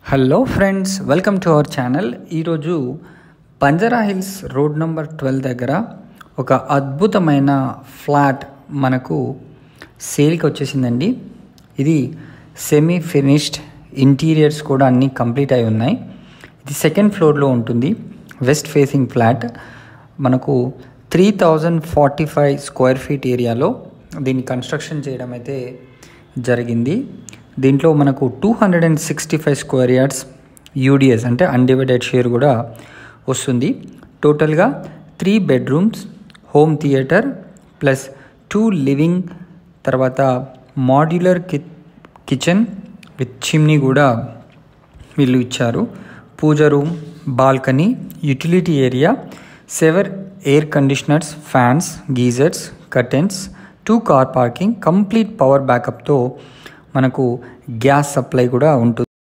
Hello friends, welcome to our channel. ఈరోజు Banjara hills road number 12 దగ్గర ఒక అద్భుతమైన ఫ్లాట్ మనకు సేల్కి వచ్చేసిందండి. ఇది సెమీ ఫినిష్డ్, ఇంటీరియర్స్ కూడా అన్నీ కంప్లీట్ అయి ఉన్నాయి. ఇది సెకండ్ ఫ్లోర్లో ఉంటుంది. వెస్ట్ ఫేసింగ్ ఫ్లాట్ మనకు 3045 స్క్వేర్ ఫీట్ ఏరియాలో దీన్ని కన్స్ట్రక్షన్ చేయడం అయితే జరిగింది. దీంట్లో మనకు 265 స్క్వేర్ యార్డ్స్ యూడిఎస్ అంటే అన్డివైడెడ్ షేర్ కూడా వస్తుంది. టోటల్గా 3 bedrooms, home theatre plus 2 living, తర్వాత మాడ్యులర్ కిచెన్ విత్ చిమ్నీ కూడా వీళ్ళు ఇచ్చారు. Puja room, balcony, utility area, 7 air conditioners, fans, geysers, curtains, 2 car parking, complete power బ్యాకప్తో మనకు గ్యాస్ సప్లై కూడా ఉంటుంది.